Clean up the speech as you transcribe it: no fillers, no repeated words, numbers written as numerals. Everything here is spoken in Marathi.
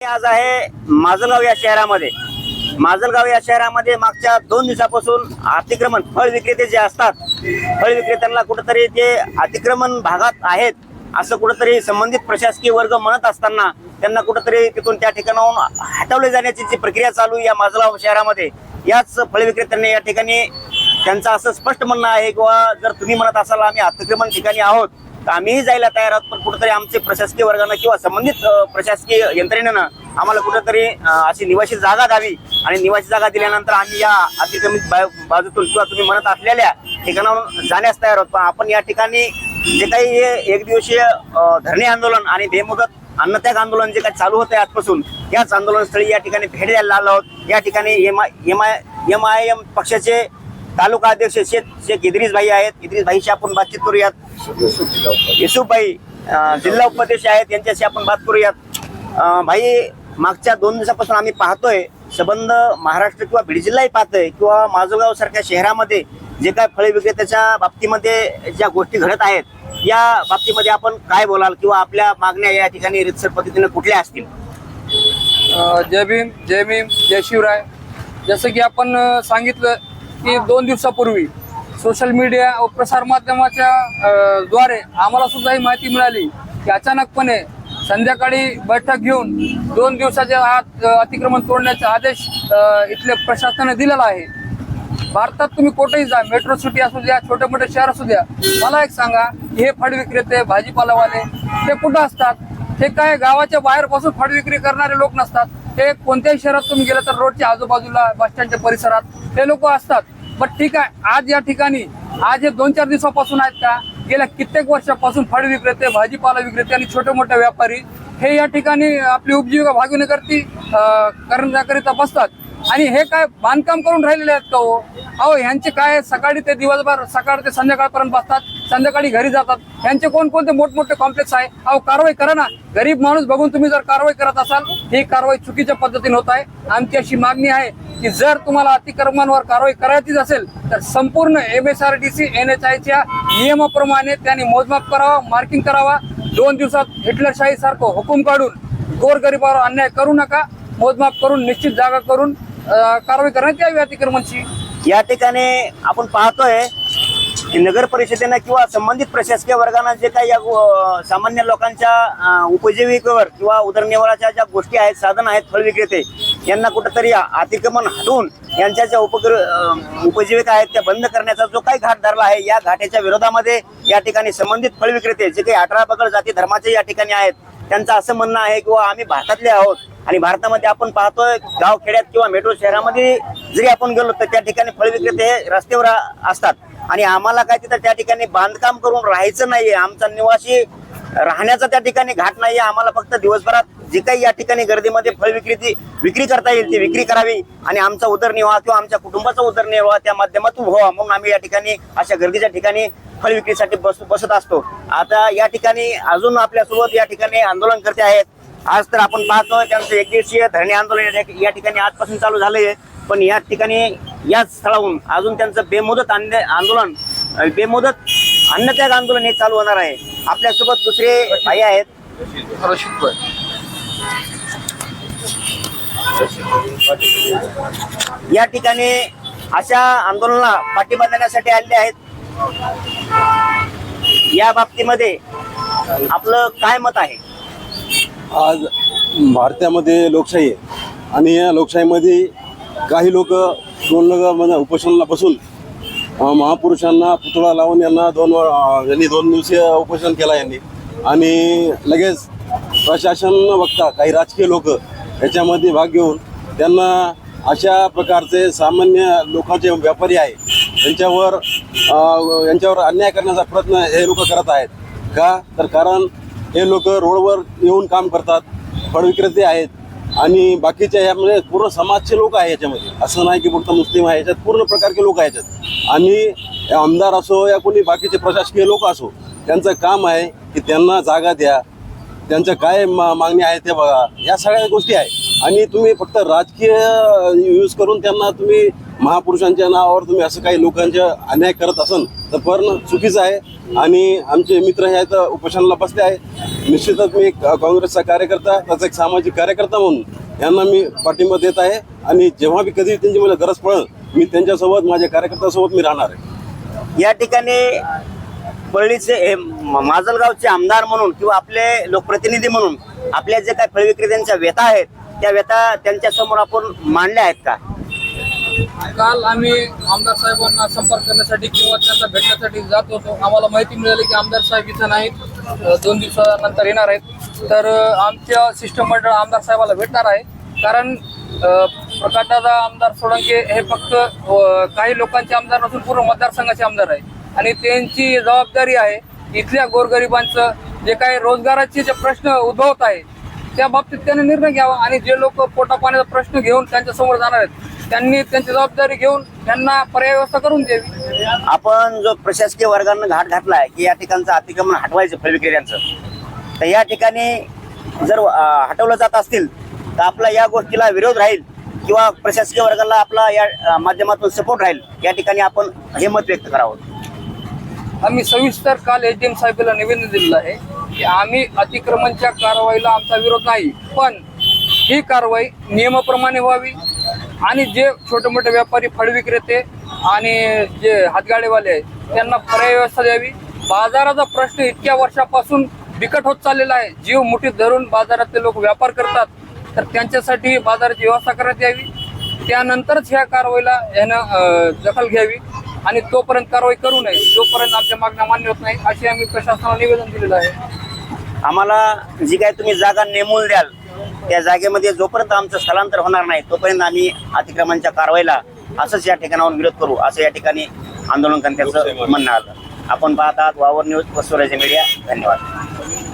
आज आहे माजलगाव या शहरामध्ये. माजलगाव या शहरामध्ये मागच्या 2 दिवसापासून अतिक्रमण फळ विक्रेते जे असतात, फळ विक्रेत्यांना कुठेतरी ते अतिक्रमण भागात आहेत असं कुठेतरी संबंधित प्रशासकीय वर्ग म्हणत असताना त्यांना कुठेतरी तिथून त्या ठिकाणाहून हटवले जाण्याची जी प्रक्रिया चालू या माजलगाव शहरामध्ये, याच फळ विक्रेत्यांनी या ठिकाणी त्यांचं असं स्पष्ट म्हणणं आहे किंवा जर तुम्ही म्हणत असाल आम्ही अतिक्रमण ठिकाणी आहोत तर आम्हीही जायला तयार आहोत, पण कुठेतरी आमचे प्रशासकीय वर्गानं किंवा संबंधित प्रशासकीय यंत्रणेनं आम्हाला कुठेतरी अशी निवासी जागा द्यावी आणि निवासी जागा दिल्यानंतर आम्ही या अतिक्रमित बाजूतून किंवा तुम्ही म्हणत असलेल्या ठिकाणावरून जाण्यास तयार आहोत. पण आपण या ठिकाणी जे काही हे एक दिवसीय धरणे आंदोलन आणि बेमुदत अन्नत्याग आंदोलन जे काही चालू होते आजपासून, याच आंदोलनस्थळी या ठिकाणी भेट द्यायला आलो आहोत. या ठिकाणी एम पक्षाचे तालुका अध्यक्ष शेख इद्रिस भाई आहेत. इद्रिस भाईशी आपण बातचीत करूयात. युसुफ भाई जिल्हा उपाध्यक्ष आहेत, यांच्याशी आपण बात करूयात. भाई, मागच्या 2 दिवसापासून आम्ही पाहतोय, संबंध महाराष्ट्र किंवा बीड जिल्हाही पाहतोय किंवा माजलगाव सारख्या शहरामध्ये जे काय फळे विक्रेत्याच्या बाबतीमध्ये ज्या गोष्टी घडत आहेत, या बाबतीमध्ये आपण काय बोलाल किंवा आपल्या मागण्या या ठिकाणी रितसर पद्धतीने कुठल्या असतील? जय भीम, जय भीम, जय शिवराय. जसं की आपण सांगितलं की 2 दिवसापूर्वी सोशल मीडिया व प्रसारमाध्यमाच्या द्वारे आम्हाला सुद्धा ही माहिती मिळाली की अचानकपणे संध्याकाळी बैठक घेऊन 2 दिवसाच्या आत अतिक्रमण तोडण्याचा आदेश इथल्या प्रशासनाने दिलेला आहे. भारतात तुम्ही कुठेही जा, मेट्रो सिटी असू द्या, छोटे मोठे शहर असू द्या, मला एक सांगा, हे फळ विक्रेते, भाजीपालावाले ते कुठं असतात? हे काय गावाच्या बाहेर बसून फळ विक्री करणारे लोक नसतात. ते कोणत्याही शहरात तुम्ही गेलं तर रोडच्या आजूबाजूला, बस स्टँडच्या परिसरात हे लोक असतात. बट ठीक आहे, आज या ठिकाणी आज हे 2-4 दिवसापासून आहेत का? गेल्या कित्येक वर्षापासून फळ विक्रेते, भाजीपाला विक्रेते आणि छोटे मोठे व्यापारी हे या ठिकाणी आपली उपजीविका करण्याकरिता बसतात. आणि हे काय बांधकाम करून राहिलेले आहेत का हो? अहो, ह्यांचे काय सकाळी ते दिवसभर, सकाळ ते संध्याकाळपर्यंत बसतात, संध्याकाळी घरी जातात. ह्यांचे कोणकोणते मोठमोठे कॉम्प्लेक्स आहे? अहो, कारवाई करा ना. गरीब माणूस बघून तुम्ही जर कारवाई करत असाल, ही कारवाई चुकीच्या पद्धतीने होत आहे. आमची अशी मागणी आहे की जर तुम्हाला अतिक्रमणावर कारवाई करायचीच असेल तर संपूर्ण MSRDC NHIच्या नियमाप्रमाणे त्यांनी मोजमाप करावा, मार्किंग करावा. 2 दिवसात हिटलरशाही सारखं हुकूम काढून गोरगरिबावर अन्याय करू नका. मोजमाप करून निश्चित जागा करून कारवाई करण्यात यावी अतिक्रमणची. या ठिकाणी आपण पाहतोय की नगर परिषदेनं किंवा संबंधित प्रशासकीय वर्गानं जे काही सामान्य लोकांच्या उपजीविकेवर किंवा उदरनिर्वाहाच्या ज्या गोष्टी आहेत, साधन आहेत, फळ विक्रेते यांना कुठेतरी अतिक्रमण हटवून यांच्या ज्या उपजीविका आहेत त्या बंद करण्याचा जो काही घाट धरला आहे, या घाटाच्या विरोधामध्ये या ठिकाणी संबंधित फळ विक्रेते जे काही 18 पगड जाती धर्माचे या ठिकाणी आहेत, त्यांचं असं म्हणणं आहे किंवा आम्ही भारतातले आहोत आणि भारतामध्ये आपण पाहतोय गाव खेड्यात किंवा मेट्रो शहरामध्ये जरी आपण गेलो तर त्या ठिकाणी फळ विक्रेते हे रस्त्यावर असतात आणि आम्हाला काय तिथं त्या ठिकाणी बांधकाम करून राहायचं नाहीये. आमचा निवासी राहण्याचा त्या ठिकाणी घाट नाहीये. आम्हाला फक्त दिवसभरात जे काही या ठिकाणी गर्दीमध्ये फळ विक्री करता येईल ती विक्री करावी आणि आमचा उदरनिर्वाह किंवा आमच्या कुटुंबाचा उदरनिर्वाह त्या माध्यमातून व्हावा म्हणून आम्ही या ठिकाणी अशा गर्दीच्या ठिकाणी फळ विक्रीसाठी बसत असतो. आता या ठिकाणी अजून आपल्यासोबत या ठिकाणी आंदोलनकर्ते आहेत. आज तर आपण पाहतोय त्यांचं 1 दिवसीय धरणे आंदोलन या ठिकाणी आजपासून चालू झालंय, पण या ठिकाणी याच स्थळाहून अजून त्यांचं बेमुदत अन्नत्याग आंदोलन हे चालू होणार आहे. आपल्यासोबत दुसरे भाई आहेत. या ठिकाणी अशा आंदोलनाला पाठिंबा देण्यासाठी आलेले आहेत. या बाबतीमध्ये आपलं काय मत आहे? आज भारतामध्ये लोकशाही आहे आणि या लोकशाहीमध्ये काही लोक 2 लोक उपोषणाला बसून महापुरुषांना पुतळा लावून यांनी 2 दिवसीय उपोषण केला यांनी आणि लगेच प्रशासन बघता काही राजकीय लोक याच्यामध्ये भाग घेऊन त्यांना अशा प्रकारचे सामान्य लोकांचे व्यापारी आहे यांच्यावर अन्याय करण्याचा प्रयत्न हे लोक करत आहेत. का तर कारण हे लोक रोडवर येऊन काम करतात, फळ विक्रेते आहेत आणि बाकीच्या यामध्ये पूर्ण समाजचे लोक आहे. याच्यामध्ये असं नाही की फक्त मुस्लिम आहे, याच्यात पूर्ण प्रकारचे लोक आहेत आणि आमदार असो या कोणी बाकीचे प्रशासकीय लोक असो, त्यांचं काम आहे की त्यांना जागा द्या, त्यांच्या काय मागणी आहे ते बघा. या सगळ्या गोष्टी आहे आणि तुम्ही फक्त राजकीय यूज करून त्यांना तुम्ही महापुरुषांच्या नावावर तुम्ही असं काही लोकांचे अन्याय करत असाल तर पण चुकीचं आहे. आणि आमचे मित्र हे इथं उपोषणाला बसले आहे. निश्चितच मी काँग्रेसचा कार्यकर्ता, त्याचा एक सामाजिक कार्यकर्ता म्हणून यांना मी पाठिंबा देत आहे. आणि जेव्हा बी कधी त्यांची मला गरज पडेल, मी त्यांच्यासोबत, माझ्या कार्यकर्त्यासोबत मी राहणार आहे. या ठिकाणी परळीचे हे माजलगावचे आमदार म्हणून किंवा आपले लोकप्रतिनिधी म्हणून आपल्या जे काही फळ विक्रेत्यांच्या व्यथा आहेत त्या व्यथा त्यांच्या समोर आपण मांडल्या आहेत का? काल आम्ही आमदार साहेबांना संपर्क करण्यासाठी किंवा त्यांना भेटण्यासाठी जात होतो. आम्हाला माहिती मिळाली की आमदार साहेब इथं नाहीत, 2 दिवसानंतर येणार आहेत. तर आमच्या शिष्टमंडळ आमदार साहेबाला भेटणार आहे. कारण प्रकाशदादा आमदार सोळंके हे फक्त काही लोकांचे आमदार नसून पूर्ण मतदारसंघाचे आमदार आहे. आणि त्यांची जबाबदारी आहे इथल्या गोरगरिबांचं जे काही रोजगाराचे जे प्रश्न उद्भवत आहे त्या बाबतीत त्यांनी निर्णय घ्यावा. आणि जे लोक पोटापाण्याचा प्रश्न घेऊन त्यांच्यासमोर जाणार आहेत त्यांनी त्यांची जबाबदारी घेऊन त्यांना पर्याय व्यवस्था करून द्यावी. आपण जो प्रशासकीय वर्गानं घाट घातलाय की या ठिकाणचं अतिक्रमण हटवायचं फळ विक्रेत्यांचं, तर या ठिकाणी जर हटवलं जात असतील तर आपला या गोष्टीला विरोध राहील किंवा प्रशासकीय वर्गाला आपला या माध्यमातून सपोर्ट राहील, या ठिकाणी आपण हे मत व्यक्त करावं. आम्ही सविस्तर काल एचडीएम साहेबांना निवेदन दिलेलं आहे की आम्ही अतिक्रमणच्या कारवाईला आमचा विरोध नाही, पण ही कारवाई नियमाप्रमाणे व्हावी. आणि जे छोटे मोठे व्यापारी, फळ विक्रेते आणि जे हातगाडीवाले आहेत त्यांना पर्याय व्यवस्था द्यावी. बाजाराचा प्रश्न इतक्या वर्षापासून बिकट होत चाललेला आहे. जीव मुठीत धरून बाजारातले लोक व्यापार करतात, तर त्यांच्यासाठी बाजाराची व्यवस्था करण्यात यावी. त्यानंतरच ह्या कारवाईला यानं दखल घ्यावी. आणि तोपर्यंत कारवाई करू नये जोपर्यंत आमच्या मागण्या मान्य होत नाही, अशी आम्ही प्रशासनाला निवेदन दिलेलं आहे. आम्हाला जी काही तुम्ही जागा नेमून द्याल त्या जागेमध्ये जोपर्यंत आमचं स्थलांतर होणार नाही तोपर्यंत आम्ही अतिक्रमणच्या कारवाईला असंच या ठिकाणाहून विरोध करू, असं या ठिकाणी आंदोलनकर्त्यांचं म्हणणं आलं. आपण पाहत आहात वावर न्यूज व स्वराज्य मीडिया. धन्यवाद.